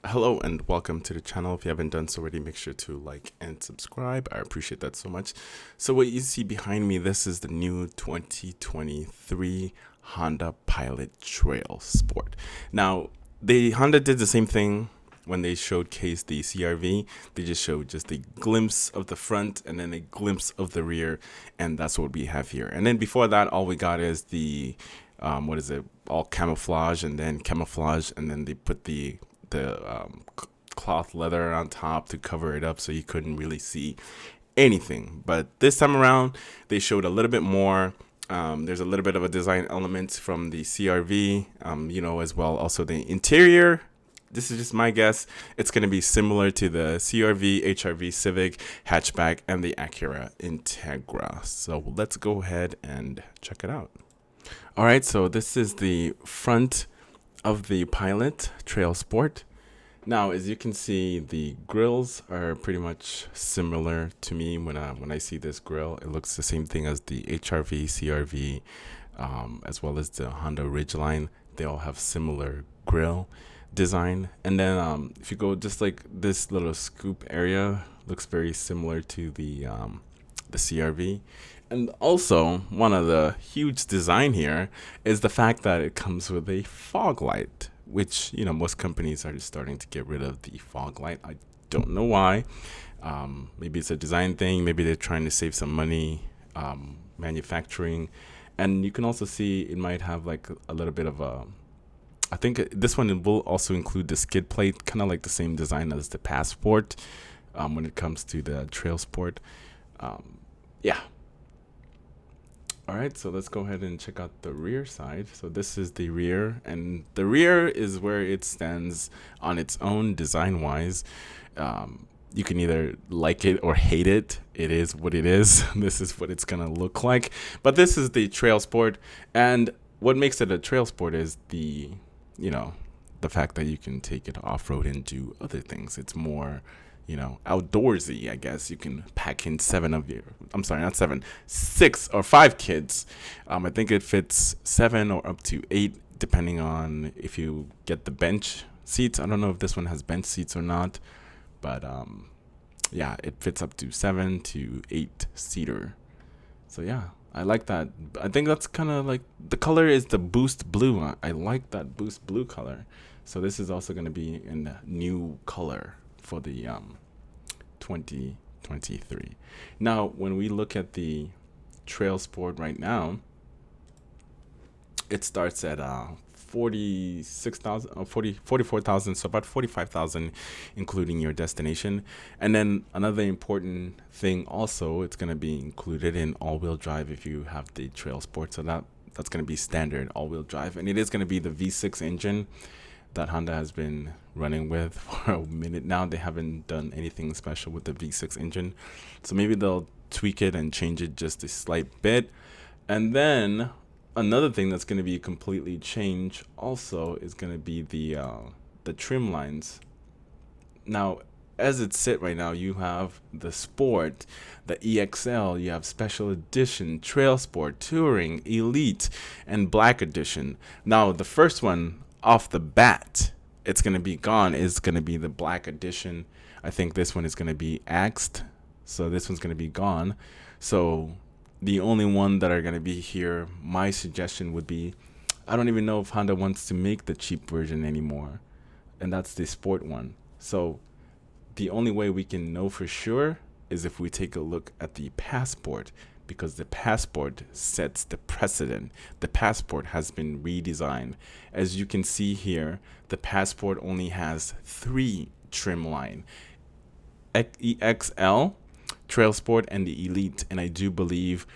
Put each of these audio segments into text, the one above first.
Hello and welcome to the channel. If you haven't done so already, make sure to like and subscribe. I appreciate that so much. So what you see behind me, this is the new 2023 Honda Pilot Trail Sport. Now, Honda did the same thing when they showcased the CRV. They just showed just a glimpse of the front and then a glimpse of the rear, and that's what we have here. And then before that, all we got is the what is it? All camouflage and then camouflage, and then they put the cloth leather on top to cover it up so you couldn't really see anything. But this time around, they showed a little bit more. There's a little bit of a design element from the CRV, as well. Also, the interior. This is just my guess. It's going to be similar to the CRV, HRV Civic hatchback, and the Acura Integra. So let's go ahead and check it out. All right, so this is the front of the Pilot Trail Sport. Now, as you can see, the grills are pretty much similar to me. When I see this grill, it looks the same thing as the HRV, CRV, as well as the Honda Ridgeline. They all have similar grill design. And then if you go just like this little scoop area, looks very similar to the CRV. And also, one of the huge design here is the fact that it comes with a fog light, which, most companies are just starting to get rid of the fog light. I don't know why. Maybe it's a design thing. Maybe they're trying to save some money manufacturing. And you can also see it might have like a little bit of a, I think this one will also include the skid plate, kind of like the same design as the Passport when it comes to the Trailsport. Yeah. All right, so let's go ahead and check out the rear side. So this is the rear, and the rear is where it stands on its own design-wise. You can either like it or hate it. It is what it is. This is what it's gonna look like. But this is the Trail Sport, and what makes it a Trail Sport is the fact that you can take it off-road and do other things. It's more outdoorsy, I guess. You can pack in I'm sorry, not seven, 6 or 5 kids. I think it fits 7 or up to 8, depending on if you get the bench seats. I don't know if this one has bench seats or not, but yeah, it fits up to 7 to 8 seater. So yeah, I like that. I think that's kind of like the color is the boost blue. I like that boost blue color. So this is also going to be in the new color for the 2023. Now, when we look at the Trail Sport right now, it starts at 46,000 or 44,000, so about 45,000 including your destination. And then another important thing also, it's going to be included in all-wheel drive if you have the Trail Sport. So that's going to be standard all-wheel drive, and it is going to be the V6 engine that Honda has been running with for a minute now. They haven't done anything special with the V6 engine, so maybe they'll tweak it and change it just a slight bit. And then another thing that's going to be completely changed also is going to be the trim lines. Now, as it's sit right now, you have the Sport, the EXL, you have Special Edition, Trail Sport, Touring, Elite, and Black Edition. Now, the first one off the bat, it's going to be gone, is going to be the Black Edition. I think this one is going to be axed, so this one's going to be gone. So the only one that are going to be here, my suggestion would be, I don't even know if Honda wants to make the cheap version anymore, and that's the Sport one. So the only way we can know for sure is if we take a look at the Passport, because the Passport sets the precedent. The Passport has been redesigned. As you can see here, the Passport only has 3 trim line: EXL, Trail Sport, and the Elite. And I do believe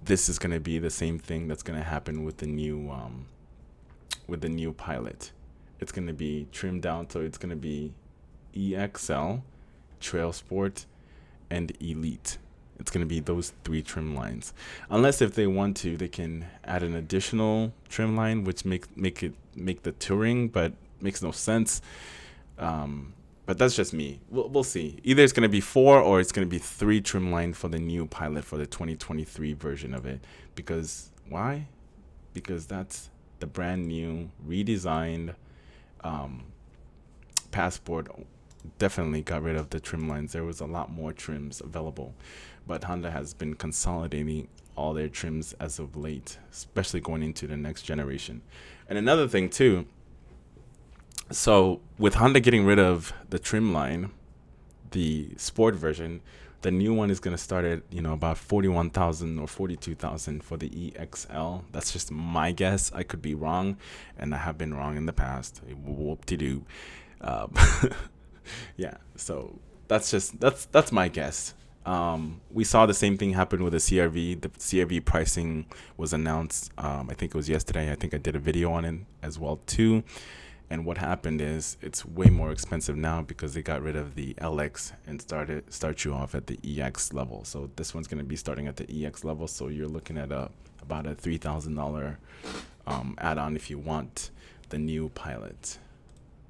this is going to be the same thing that's going to happen with the new Pilot. It's going to be trimmed down, so it's going to be EXL, Trail Sport, and Elite. It's going to be those 3 trim lines. Unless if they want to, they can add an additional trim line, which make the Touring, but makes no sense. But that's just me. We'll see. Either it's going to be 4 or it's going to be 3 trim line for the new Pilot for the 2023 version of it. Because why? Because that's the brand new redesigned Passport definitely got rid of the trim lines. There was a lot more trims available, but Honda has been consolidating all their trims as of late, especially going into the next generation. And another thing too, so with Honda getting rid of the trim line, the sport version, the new one is going to start at about 41,000 or 42,000 for the EXL. That's just my guess. I could be wrong, and I have been wrong in the past. Whoop-de-doo. Um, yeah, so that's my guess. We saw the same thing happen with the CRV. The CRV pricing was announced. I think it was yesterday. I think I did a video on it as well too. And what happened is it's way more expensive now because they got rid of the LX and start you off at the EX level. So this one's going to be starting at the EX level. So you're looking at about a $3,000 add-on if you want the new Pilot.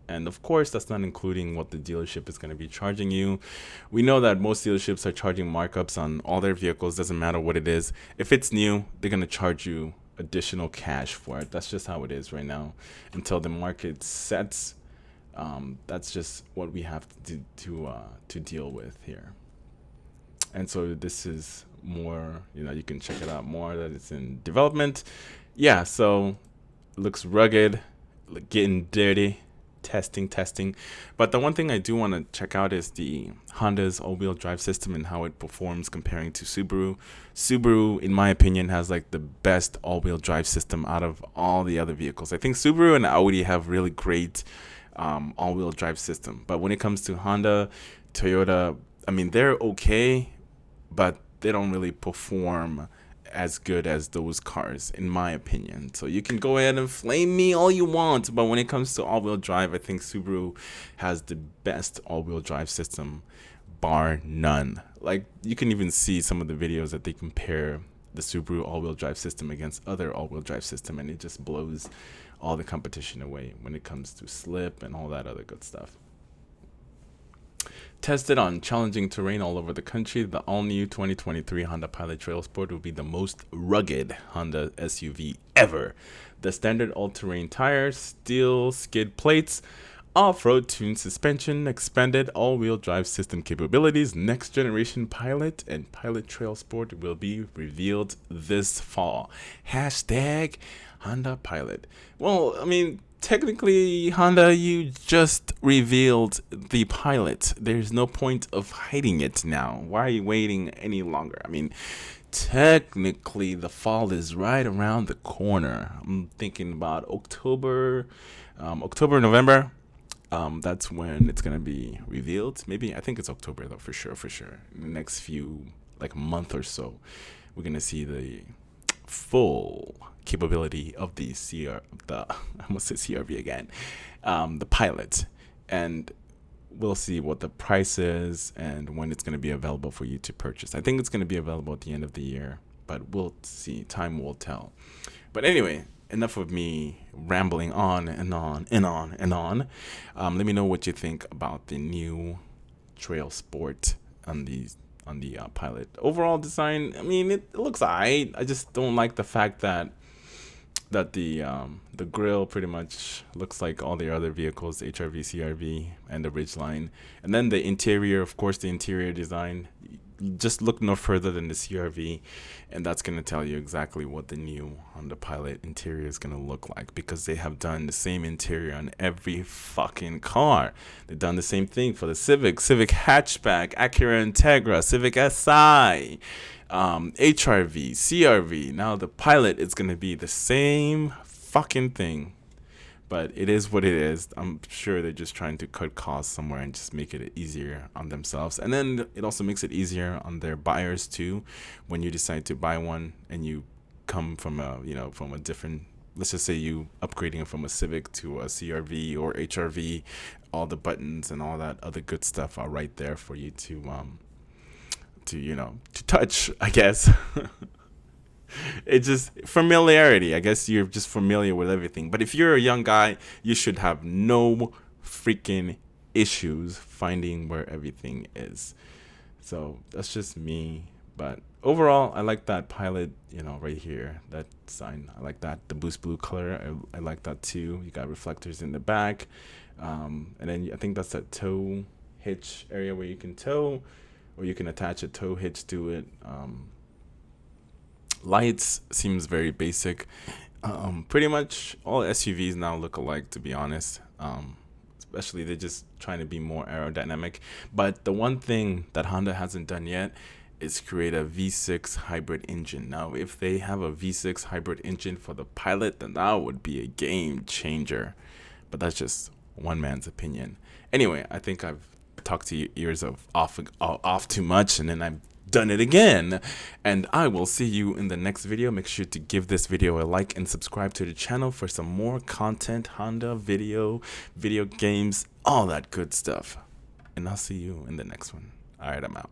And of course, that's not including what the dealership is going to be charging you. We know that most dealerships are charging markups on all their vehicles. Doesn't matter what it is. If it's new, they're going to charge you additional cash for it. That's just how it is right now until the market sets. That's just what we have to deal with here. And so this is more, you can check it out more, that it's in development. Yeah, so it looks rugged, getting dirty. Testing. But the one thing I do want to check out is the Honda's all-wheel drive system and how it performs comparing to Subaru. Subaru, in my opinion, has like the best all-wheel drive system out of all the other vehicles. I think Subaru and Audi have really great all-wheel drive system. But when it comes to Honda, Toyota, I mean, they're okay, but they don't really perform as good as those cars, in my opinion. So you can go ahead and flame me all you want, but when it comes to all-wheel drive, I think Subaru has the best all-wheel drive system, bar none. Like, you can even see some of the videos that they compare the Subaru all-wheel drive system against other all-wheel drive system, and it just blows all the competition away when it comes to slip and all that other good stuff. Tested on challenging terrain all over the country, the all-new 2023 Honda Pilot Trailsport will be the most rugged Honda SUV ever. The standard all-terrain tires, steel skid plates, off-road tuned suspension, expanded all-wheel drive system capabilities, next-generation Pilot and Pilot Trailsport will be revealed this fall. Hashtag Honda Pilot. Well, I mean, technically, Honda, you just revealed the Pilot. There's no point of hiding it now. Why are you waiting any longer? I mean, technically, the fall is right around the corner. I'm thinking about October, November. That's when it's gonna be revealed. Maybe, I think it's October though, for sure. In the next few, like, month or so, we're gonna see the full capability of the I almost said CRV again, the Pilot, and we'll see what the price is and when it's going to be available for you to purchase. I think it's going to be available at the end of the year, but we'll see. Time will tell. But anyway, enough of me rambling on and on and on and on. Let me know what you think about the new Trailsport on the Pilot. Overall design, I mean, it looks alright. I just don't like the fact that the grille pretty much looks like all the other vehicles, HRV, CRV, and the Ridgeline. And then the interior, of course, the interior design, just look no further than the CRV, and that's going to tell you exactly what the new Honda Pilot interior is going to look like, because they have done the same interior on every fucking car. They've done the same thing for the Civic Hatchback, Acura Integra, Civic Si, HRV, CRV. Now the Pilot is going to be the same fucking thing. But it is what it is. I'm sure they're just trying to cut costs somewhere and just make it easier on themselves. And then it also makes it easier on their buyers too. When you decide to buy one and you come from a different, let's just say you upgrading from a Civic to a CRV or HRV, all the buttons and all that other good stuff are right there for you to touch, I guess. It's just familiarity. I guess you're just familiar with everything. But if you're a young guy, you should have no freaking issues finding where everything is. So that's just me. But overall, I like that Pilot, right here, that sign. I like that. The boost blue color, I like that too. You got reflectors in the back. And then I think that's that tow hitch area where you can tow, or you can attach a tow hitch to it. Lights seems very basic. Pretty much all SUVs now look alike, to be honest. Especially they're just trying to be more aerodynamic. But the one thing that Honda hasn't done yet is create a V6 hybrid engine. Now, if they have a V6 hybrid engine for the Pilot, then that would be a game changer. But that's just one man's opinion. Anyway, I think I've talked to your ears off too much, and then I've done it again. And I will see you in the next video. Make sure to give this video a like and subscribe to the channel for some more content, Honda video games, all that good stuff. And I'll see you in the next one. All right, I'm out.